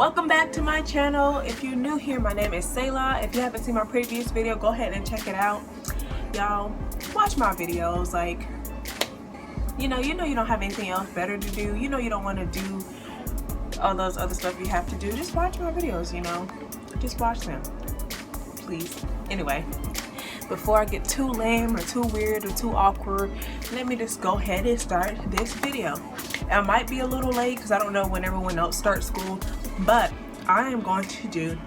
Welcome back to my channel. If you're new here, my name is Selah. If you haven't seen my previous video, go ahead and check it out. Y'all, watch my videos. Like, you know you don't have anything else better to do. You don't want to do all those other stuff you have to do. Just watch my videos, just watch them, please. Anyway, before I get too lame or too weird or too awkward, let me just go ahead and start this video. I might be a little late because I don't know when everyone else starts school, but I am going to do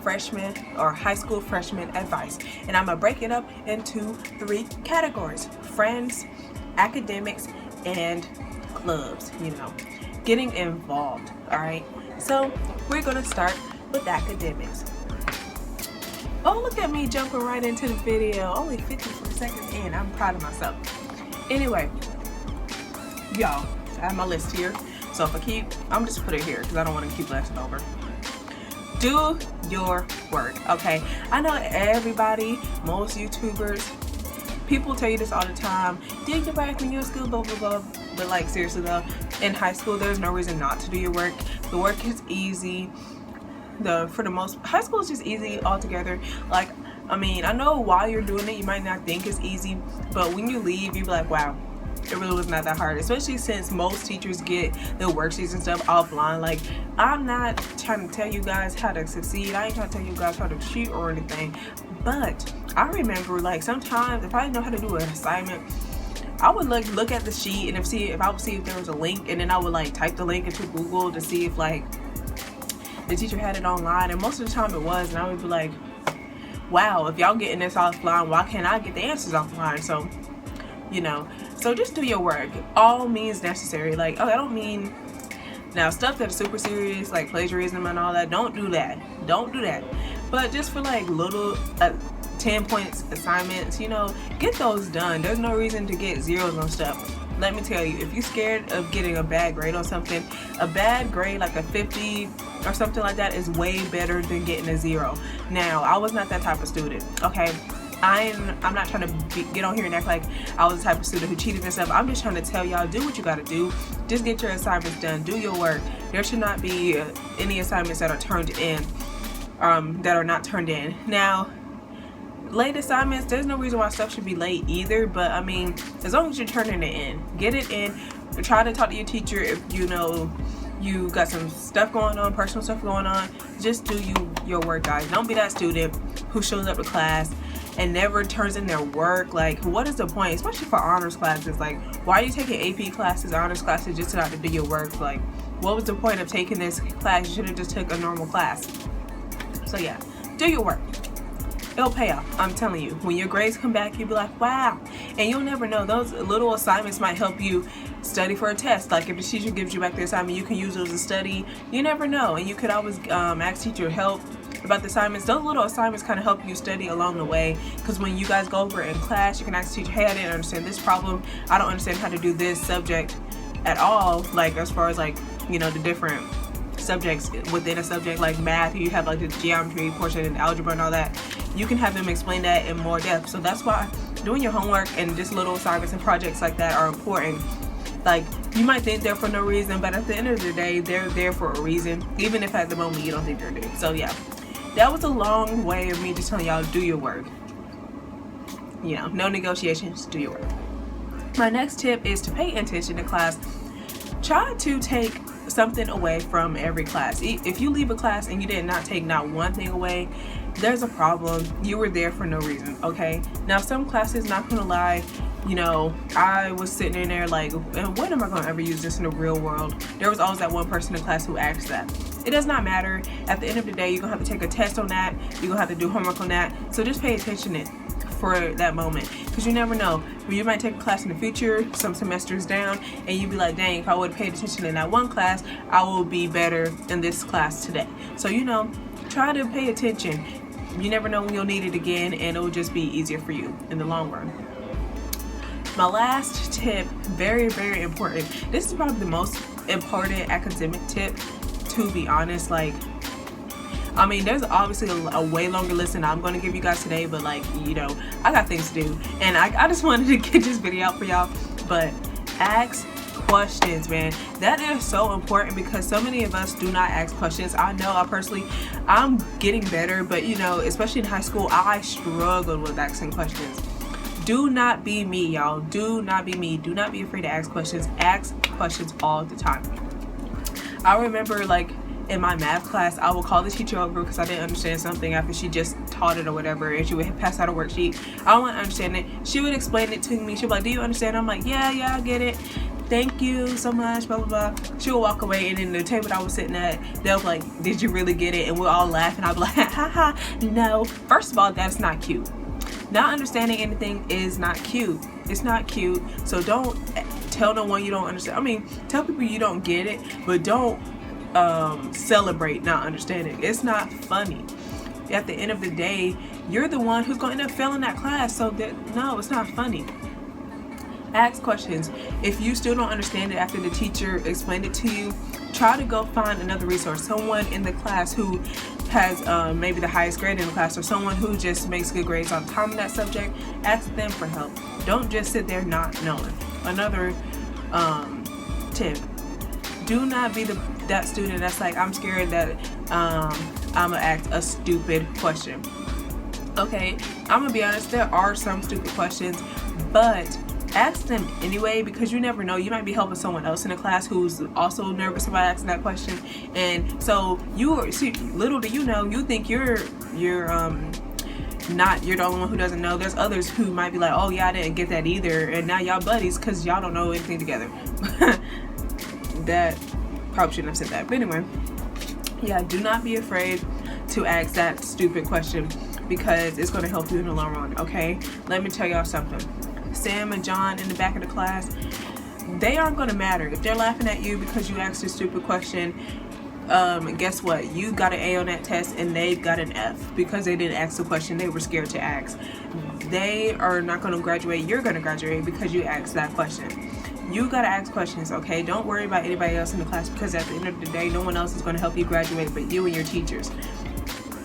freshman or high school freshman advice, and I'm gonna break it up into 3 categories: friends, academics, and clubs. Getting involved. All right, so we're gonna start with academics. Oh, look at me jumping right into the video. Only 54 seconds in. I'm proud of myself. Anyway, y'all, I have my list here. So if I'm just put it here because I don't want to keep lasting over. Do your work, okay? I know everybody, most YouTubers, people tell you this all the time. Do your work when you're in school, blah, blah, blah. But like, seriously though, in high school, there's no reason not to do your work. The work is easy. High school is just easy altogether. Like, I mean, I know while you're doing it, you might not think it's easy, but when you leave, you be like, wow, it really was not that hard. Especially since most teachers get their worksheets and stuff offline. Like, I'm not trying to tell you guys how to succeed. I ain't trying to tell you guys how to cheat or anything. But I remember, like, sometimes if I didn't know how to do an assignment, I would look at the sheet and I would see if there was a link, and then I would like type the link into Google to see if like the teacher had it online, and most of the time it was, and I would be like, wow, if y'all getting this offline, why can't I get the answers offline? So so just do your work. All means necessary. Like, I don't mean now stuff that's super serious like plagiarism and all that. Don't do that. But just for like little 10 points assignments, get those done. There's no reason to get zeros on stuff. Let me tell you, if you're scared of getting a bad grade on something, a bad grade like a 50 or something like that is way better than getting a 0. Now, I was not that type of student, okay? I'm not trying to get on here and act like I was the type of student who cheated and stuff. I'm just trying to tell y'all, do what you gotta do. Just get your assignments done. Do your work. There should not be any assignments that are turned in, that are not turned in. Now, late assignments, there's no reason why stuff should be late either, but I mean, as long as you're turning it in, get it in. Try to talk to your teacher if you got some stuff going on, personal stuff going on. Just do your work, guys. Don't be that student who shows up to class and never turns in their work. Like, what is the point? Especially for honors classes. Like, why are you taking AP classes, honors classes, just not to do your work? Like, what was the point of taking this class? You should have just took a normal class. So yeah, do your work. It'll pay off. I'm telling you. When your grades come back, you'll be like, wow. And you'll never know. Those little assignments might help you study for a test. Like, if the teacher gives you back the assignment, you can use those to study. You never know. And you could always ask teacher help about the assignments. Those little assignments kind of help you study along the way, because when you guys go over it in class, you can ask the teacher, hey, I didn't understand this problem. I don't understand how to do this subject at all. Like, as far as like, the different subjects within a subject, like math, you have like the geometry portion and algebra and all that. You can have them explain that in more depth. So that's why doing your homework and just little assignments and projects like that are important. Like, you might think they're for no reason, but at the end of the day, they're there for a reason, even if at the moment you don't think they're there. So yeah, that was a long way of me just telling y'all, do your work. No negotiations, do your work. My next tip is to pay attention to class. Try to take something away from every class. If you leave a class and you did not take not one thing away, there's a problem. You were there for no reason, okay? Now, some classes, not gonna lie, I was sitting in there like, when am I gonna ever use this in the real world? There was always that one person in class who asked that. It does not matter. At the end of the day, you're gonna have to take a test on that. You're gonna have to do homework on that. So just pay attention for that moment, because you never know. You might take a class in the future, some semesters down, and you'd be like, dang, if I would have paid attention in that one class, I will be better in this class today. So try to pay attention. You never know when you'll need it again, and it will just be easier for you in the long run. My last tip, very, very important. This is probably the most important academic tip, to be honest. Like, I mean, there's obviously a way longer list than I'm going to give you guys today, but like, I got things to do, and I just wanted to get this video out for y'all. But ask questions, man. That is so important because so many of us do not ask questions. I know I'm getting better, but you know, especially in high school, I struggled with asking questions. Do not be me, y'all. Do not be me. Do not be afraid to ask questions. Ask questions all the time. I remember, like, in my math class, I would call the teacher over because I didn't understand something after she just taught it or whatever, and she would pass out a worksheet. I don't want to understand it. She would explain it to me. She'd be like, do you understand? I'm like, yeah, I get it. Thank you so much, blah, blah, blah. She would walk away, and then the table that I was sitting at, they'll be like, did you really get it? And we'll all laugh, and I'll be like, haha, no. First of all, that's not cute. Not understanding anything is not cute. It's not cute. So don't tell no one you don't understand. I mean, tell people you don't get it, but don't celebrate not understanding. It's not funny. At the end of the day, you're the one who's going to end up failing that class. So no, it's not funny. Ask questions. If you still don't understand it after the teacher explained it to you, try to go find another resource. Someone in the class who has maybe the highest grade in the class, or someone who just makes good grades all the time in that subject. Ask them for help. Don't just sit there not knowing. Another tip: do not be that student that's like, I'm scared that I'm gonna ask a stupid question. Okay, I'm gonna be honest, there are some stupid questions, but ask them anyway, because you never know. You might be helping someone else in the class who's also nervous about asking that question, and so little do you know, you think you're the only one who doesn't know. There's others who might be like, oh yeah, I didn't get that either, and now y'all buddies because y'all don't know anything together. That probably shouldn't have said that, but anyway, yeah, do not be afraid to ask that stupid question because it's going to help you in the long run. Okay, let me tell y'all something. Sam and John in the back of the class, they aren't going to matter if they're laughing at you because you asked a stupid question. Guess what? You got an A on that test and they got an F because they didn't ask the question they were scared to ask. They are not going to graduate. You're going to graduate because you asked that question. You got to ask questions, okay? Don't worry about anybody else in the class, because at the end of the day, no one else is going to help you graduate but you and your teachers.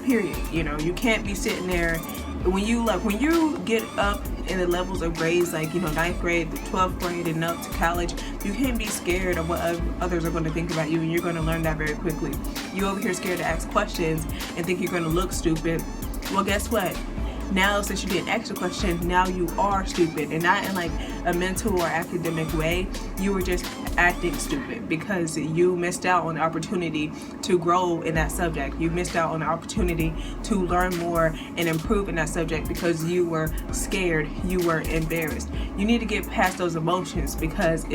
Period. You know, you can't be sitting there when you get up in the levels of grades, like, you know, 9th grade, 12th grade, and up to college, you can't be scared of what others are going to think about you, and you're going to learn that very quickly. You over here scared to ask questions and think you're going to look stupid. Well, guess what? Now, since you didn't ask a question, now you are stupid, and not in like a mental or academic way. You were just acting stupid because you missed out on the opportunity to grow in that subject. You missed out on the opportunity to learn more and improve in that subject because you were scared, you were embarrassed. You need to get past those emotions because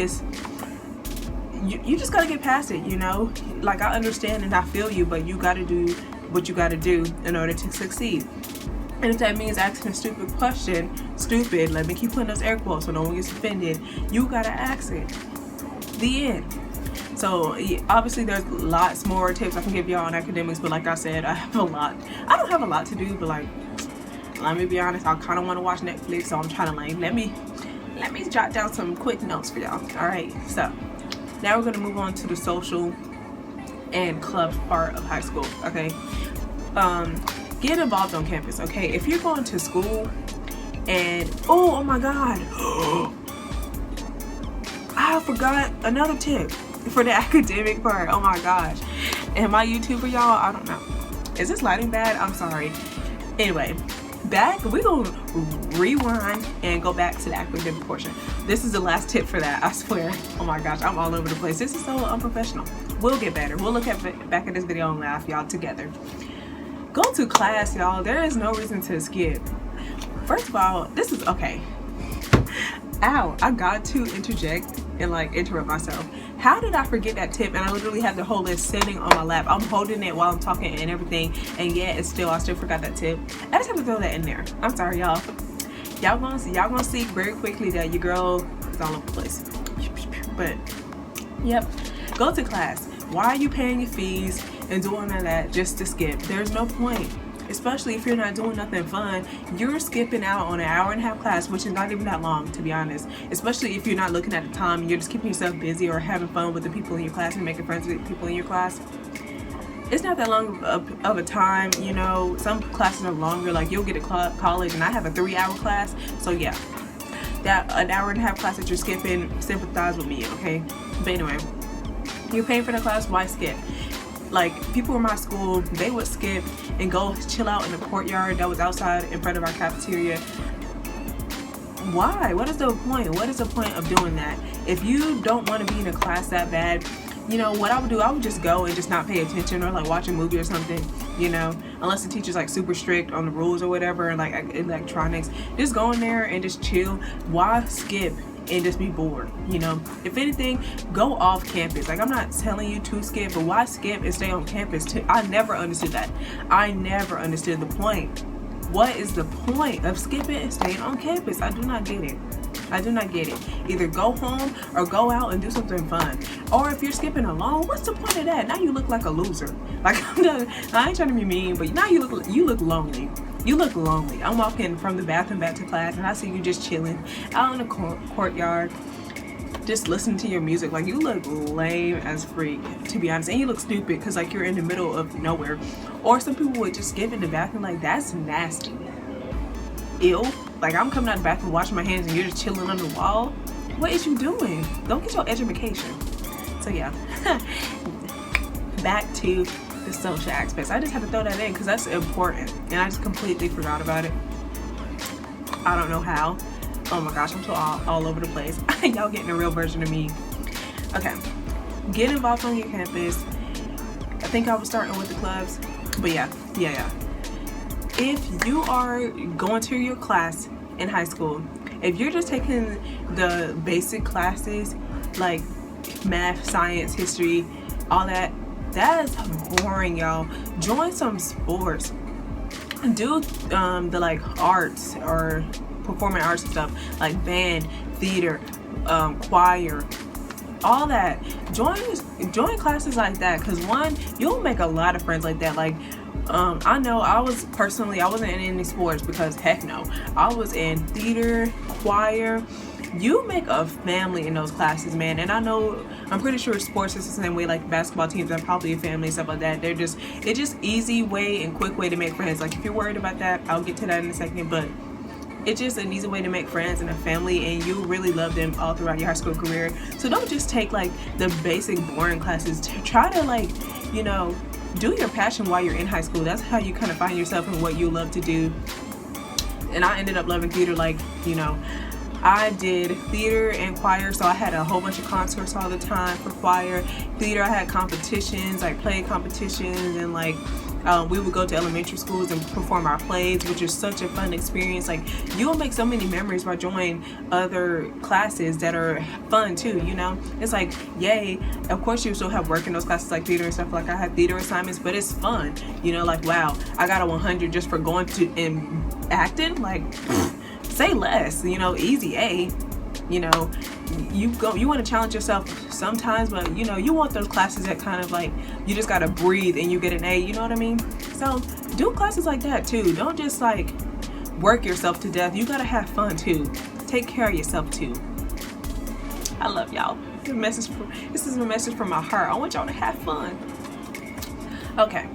you just got to get past it, you know? Like, I understand and I feel you, but you got to do what you got to do in order to succeed. And if that means asking a stupid question, stupid, let me keep putting those air quotes so no one gets offended, you gotta ask it. The end. So obviously there's lots more tips I can give y'all on academics, but like I said, I don't have a lot to do, but like, let me be honest, I kind of want to watch Netflix, so I'm trying to like, let me jot down some quick notes for y'all. Alright, so now we're gonna move on to the social and club part of high school, okay? Get involved on campus, okay? If you're going to school and oh my god, I forgot another tip for the academic part. Oh my gosh, am I YouTuber, y'all? I don't know. Is this lighting bad? I'm sorry. Anyway, we're gonna rewind and go back to the academic portion. This is the last tip for that, I swear. Oh my gosh, I'm all over the place. This is so unprofessional. We'll get better. We'll look back at this video and laugh, y'all, together. Go to class, y'all. There is no reason to skip. First of all, this is okay. Ow, I got to interject and like interrupt myself. How did I forget that tip? And I literally have the whole list sitting on my lap. I'm holding it while I'm talking and everything, and yet I still forgot that tip. I just have to throw that in there. I'm sorry, y'all. Y'all gonna see very quickly that your girl is all over the place. But yep, go to class. Why are you paying your fees and doing all that just to skip? There's no point. Especially if you're not doing nothing fun. You're skipping out on an hour-and-a-half class, which is not even that long, to be honest. Especially if you're not looking at the time and you're just keeping yourself busy or having fun with the people in your class and making friends with people in your class. It's not that long of a time, you know. Some classes are longer, like you'll get to college and I have a 3-hour class. So yeah, that an hour and a half class that you're skipping, sympathize with me, okay? But anyway, you're paying for the class, why skip? Like, people in my school, they would skip and go chill out in the courtyard that was outside in front of our cafeteria. Why? What is the point? What is the point of doing that? If you don't want to be in a class that bad, you know, what I would do, I would just go and just not pay attention, or like watch a movie or something, you know, unless the teacher's like super strict on the rules or whatever, and like electronics. Just go in there and just chill. Why skip and just be bored? You know, if anything, go off campus. Like, I'm not telling you to skip, but why skip and stay on campus too? I never understood that. I never understood the point. What is the point of skipping and staying on campus? I do not get it. I do not get it. Either go home or go out and do something fun. Or if you're skipping alone, what's the point of that? Now you look like a loser. Like, I ain't trying to be mean, but now you look lonely. You look lonely. I'm walking from the bathroom back to class, and I see you just chilling out in the courtyard, just listening to your music. Like, you look lame as freak, to be honest. And you look stupid because like you're in the middle of nowhere. Or some people would just skip in the bathroom. Like, that's nasty. Ew. Like, I'm coming out the bathroom washing my hands and you're just chilling on the wall. What is you doing? Don't get your education. So yeah, back to the social aspects. I just had to throw that in because that's important, and I just completely forgot about it. I don't know how. Oh my gosh, I'm so all over the place. Y'all getting a real version of me. Okay, get involved on your campus. I think I was starting with the clubs, but yeah. If you are going to your class in high school, if you're just taking the basic classes like math, science, history, all that, that is boring, y'all. Join some sports. Do the like arts or performing arts and stuff, like band, theater, choir, all that. Join classes like that, because one, you'll make a lot of friends like that. Like, I know I wasn't in any sports because heck no. I was in theater, choir. You make a family in those classes, man. And I'm pretty sure sports is the same way. Like, basketball teams are probably a family and stuff like that. It's just easy way and quick way to make friends. Like, if you're worried about that, I'll get to that in a second, but it's just an easy way to make friends and a family, and you really love them all throughout your high school career. So don't just take like the basic boring classes. Try to, like, you know, do your passion while you're in high school. That's how you kind of find yourself in what you love to do. And I ended up loving theater. Like, you know, I did theater and choir, so I had a whole bunch of concerts all the time for choir. Theater, I had competitions, like play competitions, and like we would go to elementary schools and perform our plays, which is such a fun experience. Like, you'll make so many memories by joining other classes that are fun too, you know? It's like, yay, of course you still have work in those classes like theater and stuff. Like, I had theater assignments, but it's fun, you know? Like, wow, I got a 100 just for going to and acting. Like, say less, you know, easy A. You know, you want to challenge yourself sometimes, but you know, you want those classes that kind of like you just gotta breathe and you get an A, you know what I mean? So do classes like that too. Don't just like work yourself to death. You gotta have fun too. Take care of yourself too. I love y'all. This is a message from my heart. I want y'all to have fun. Okay.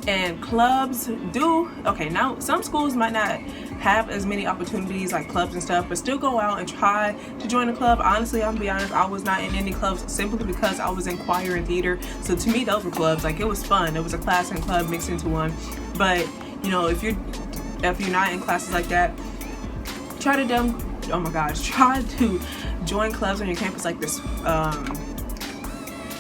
And clubs do, okay, now some schools might not have as many opportunities like clubs and stuff, but still go out and try to join a club. Honestly, I'm gonna be honest, I was not in any clubs simply because I was in choir and theater. So to me, those were clubs. Like, it was fun. It was a class and club mixed into one. But you know, if you're not in classes like that, try to join clubs on your campus like this.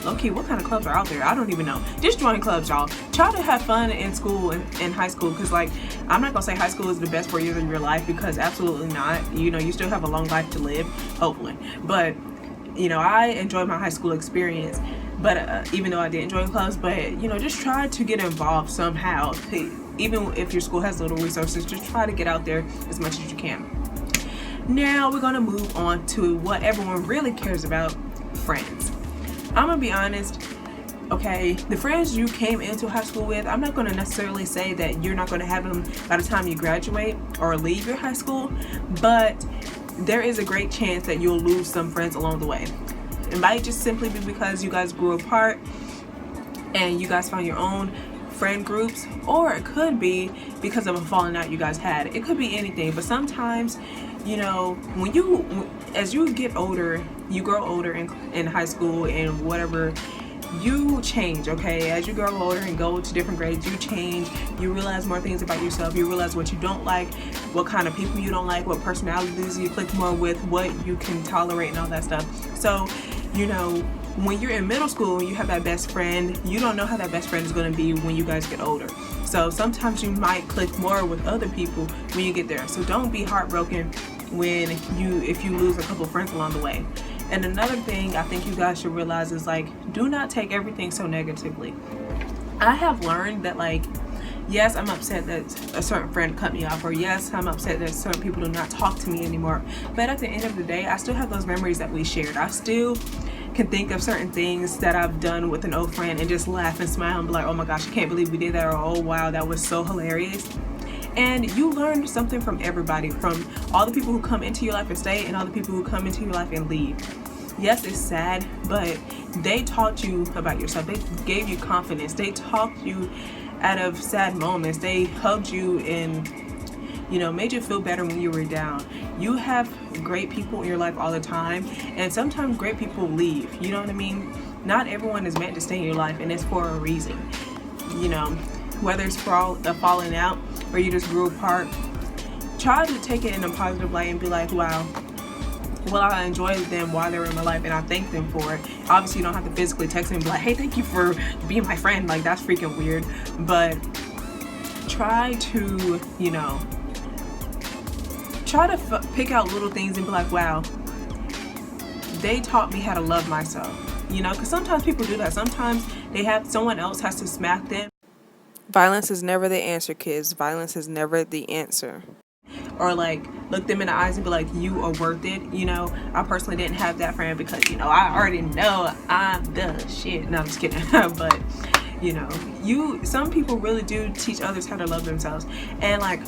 Okay, what kind of clubs are out there? I don't even know. Just join clubs, y'all. Try to have fun in school and in high school, because like, I'm not gonna say high school is the best 4 years of your life, because absolutely not. You know, you still have a long life to live, hopefully. But you know, I enjoyed my high school experience, but even though I did enjoy clubs, but you know, just try to get involved somehow. Even if your school has little resources, just try to get out there as much as you can. Now we're gonna move on to what everyone really cares about: friends. I'm gonna be honest, okay, the friends you came into high school with, I'm not gonna necessarily say that you're not gonna have them by the time you graduate or leave your high school, but there is a great chance that you'll lose some friends along the way. It might just simply be because you guys grew apart and you guys found your own friend groups, or it could be because of a falling out you guys had. It could be anything, but sometimes, you know, as you get older, you grow older in high school and whatever, you change, okay? As you grow older and go to different grades, you change. You realize more things about yourself. You realize what you don't like, what kind of people you don't like, what personalities you click more with, what you can tolerate, and all that stuff. So, you know, when you're in middle school and you have that best friend, you don't know how that best friend is going to be when you guys get older. So sometimes you might click more with other people when you get there. So don't be heartbroken if you lose a couple friends along the way. And another thing I think you guys should realize is, like, do not take everything so negatively. I have learned that, like, yes, I'm upset that a certain friend cut me off, or yes, I'm upset that certain people do not talk to me anymore. But at the end of the day, I still have those memories that we shared. I still can think of certain things that I've done with an old friend and just laugh and smile and be like, oh my gosh, I can't believe we did that, or oh wow, that was so hilarious. And you learn something from everybody, from all the people who come into your life and stay, and all the people who come into your life and leave. Yes, it's sad, but they taught you about yourself. They gave you confidence. They talked you out of sad moments. They hugged you and, you know, made you feel better when you were down. You have great people in your life all the time, and sometimes great people leave. You know what I mean? Not everyone is meant to stay in your life, and it's for a reason. You know, whether it's for a falling out or you just grew apart, try to take it in a positive light and be like, wow, well, I enjoyed them while they were in my life and I thank them for it. Obviously, you don't have to physically text them and be like, hey, thank you for being my friend. Like, that's freaking weird. But try to, you know, try to pick out little things and be like, wow, they taught me how to love myself. You know, because sometimes people do that. Sometimes someone else has to smack them. Violence is never the answer, kids. Violence is never the answer. Or like look them in the eyes and be like, you are worth it. You know, I personally didn't have that friend because, you know, I already know I'm the shit. No, I'm just kidding. But, you know, some people really do teach others how to love themselves. And like,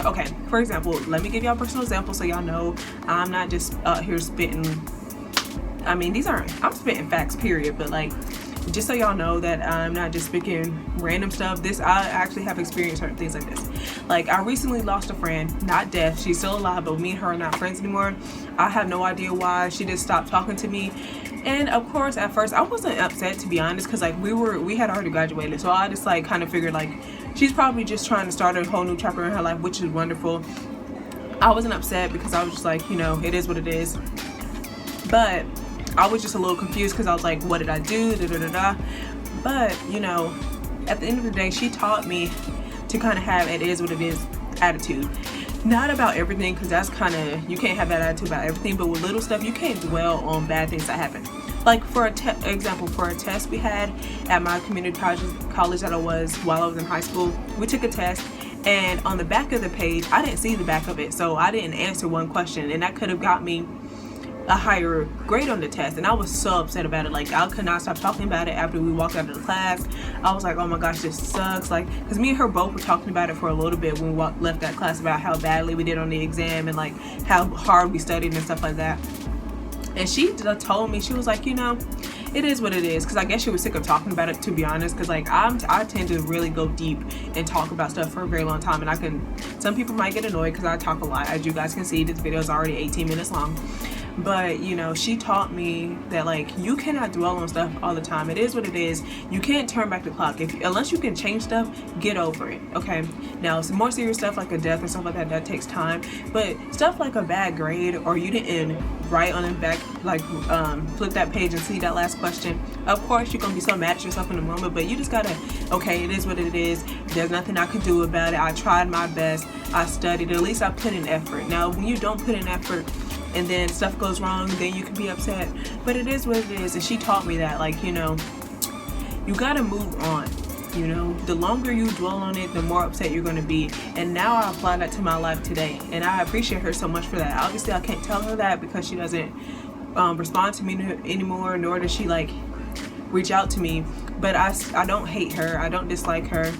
okay, for example, let me give y'all a personal example so y'all know I'm not just here spitting. I mean, I'm spitting facts, period. But like, just so y'all know that I'm not just speaking random stuff. I actually have experienced certain things like this. Like, I recently lost a friend, not death. She's still alive, but me and her are not friends anymore. I have no idea why. She just stopped talking to me. And of course, at first, I wasn't upset, to be honest, because like we had already graduated. So I just like kind of figured like she's probably just trying to start a whole new chapter in her life, which is wonderful. I wasn't upset because I was just like, you know, it is what it is. But I was just a little confused because I was like, what did I do? But, you know, at the end of the day, she taught me to kind of have it is what it is attitude. Not about everything, because that's kind of, you can't have that attitude about everything, but with little stuff, you can't dwell on bad things that happen. Like for example, for a test we had at my community college that I was while I was in high school, we took a test. And on the back of the page, I didn't see the back of it, so I didn't answer one question, and that could have got me a higher grade on the test. And I was so upset about it. Like, I could not stop talking about it after we walked out of the class. I was like, oh my gosh, this sucks. Like, because me and her both were talking about it for a little bit when we left that class, about how badly we did on the exam and like how hard we studied and stuff like that. And she told me, she was like, you know, it is what it is. Because I guess she was sick of talking about it, to be honest. Because like I tend to really go deep and talk about stuff for a very long time. And some people might get annoyed because I talk a lot. As you guys can see, this video is already 18 minutes long. But, you know, she taught me that, like, you cannot dwell on stuff all the time. It is what it is. You can't turn back the clock. Unless you can change stuff, get over it, okay? Now, some more serious stuff like a death and stuff like that, that takes time. But stuff like a bad grade, or you didn't write on the back, like, flip that page and see that last question. Of course, you're going to be so mad at yourself in the moment, but you just got to, okay, it is what it is. There's nothing I could do about it. I tried my best. I studied. At least I put in effort. Now, when you don't put in effort, and then stuff goes wrong, then you can be upset. But it is what it is. And she taught me that, like, you know, you gotta move on. You know, the longer you dwell on it, the more upset you're gonna be. And now I apply that to my life today. And I appreciate her so much for that. Obviously, I can't tell her that because she doesn't respond to me anymore, nor does she, like, reach out to me. But I don't hate her. I don't dislike her.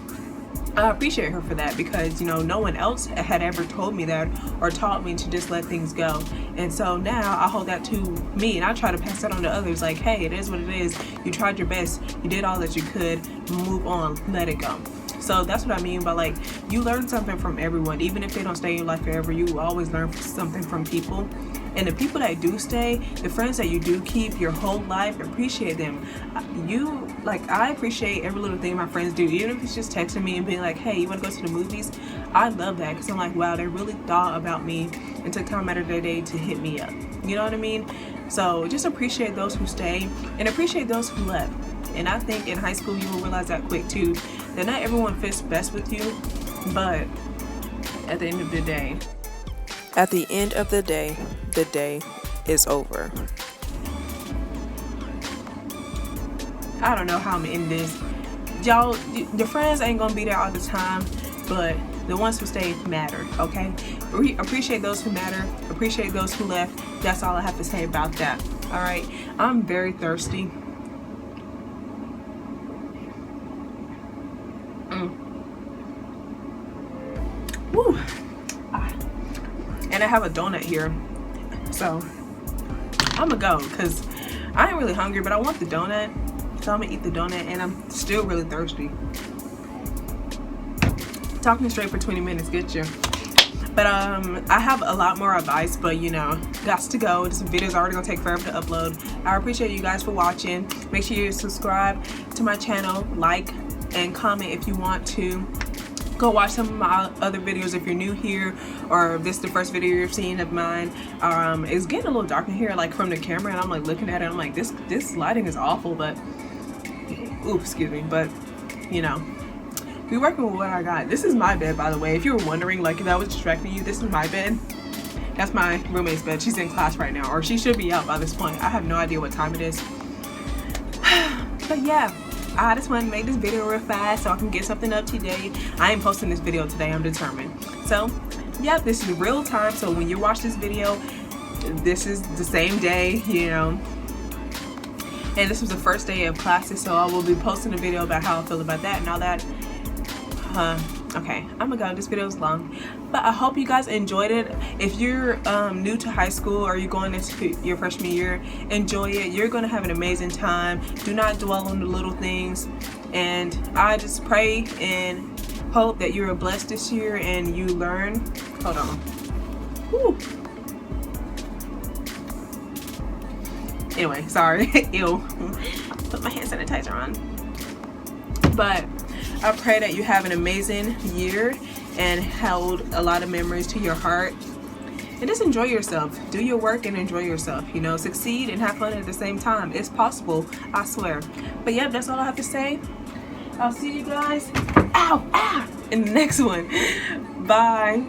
I appreciate her for that, because you know, no one else had ever told me that or taught me to just let things go. And so now I hold that to me, and I try to pass that on to others, like, hey, it is what it is. You tried your best, you did all that you could, move on, let it go. So that's what I mean by, like, you learn something from everyone. Even if they don't stay in your life forever, you always learn something from people. And the people that do stay, the friends that you do keep your whole life, appreciate them. I appreciate every little thing my friends do, even if it's just texting me and being like, hey, you want to go to the movies? I love that, because I'm like, wow, they really thought about me and took time out of their day to hit me up. You know what I mean? So just appreciate those who stay and appreciate those who left. And I think in high school you will realize that quick too, that not everyone fits best with you, but at the end of the day, the day is over. I don't know how I'm gonna end this. Y'all, the friends ain't gonna be there all the time, but the ones who stay matter, okay? Appreciate those who matter, appreciate those who left. That's all I have to say about that. All right, I'm very thirsty. Woo. And I have a donut here, so I'm gonna go, because I ain't really hungry, but I want the donut, so I'm gonna eat the donut, and I'm still really thirsty. Talking straight for 20 minutes get you. But I have a lot more advice, but you know, that's to go. This video's already gonna take forever to upload. I appreciate you guys for watching. Make sure you subscribe to my channel, like and comment if you want to. Go watch some of my other videos if you're new here, or if this is the first video you're seeing of mine. It's getting a little dark in here, like from the camera, and I'm like looking at it, I'm like, this lighting is awful, but ooh, excuse me, but you know, we working with what I got. This is my bed, by the way, if you were wondering, like, if that was distracting you. This is my bed. That's my roommate's bed. She's in class right now, or she should be out by this point. I have no idea what time it is. But yeah, I just want to make this video real fast so I can get something up today. I ain't posting this video today, I'm determined. So yeah, this is real time, so when you watch this video, this is the same day, you know. And this was the first day of classes, so I will be posting a video about how I feel about that and all that. Okay, I'm gonna go. This video is long, but I hope you guys enjoyed it. If you're new to high school, or you're going into your freshman year, enjoy it. You're gonna have an amazing time. Do not dwell on the little things, and I just pray and hope that you're blessed this year and you learn. Hold on. Whew. Anyway, sorry. Ew. Put my hand sanitizer on. But I pray that you have an amazing year and held a lot of memories to your heart. And just enjoy yourself. Do your work and enjoy yourself. You know, succeed and have fun at the same time. It's possible, I swear. But yeah, that's all I have to say. I'll see you guys in the next one. Bye.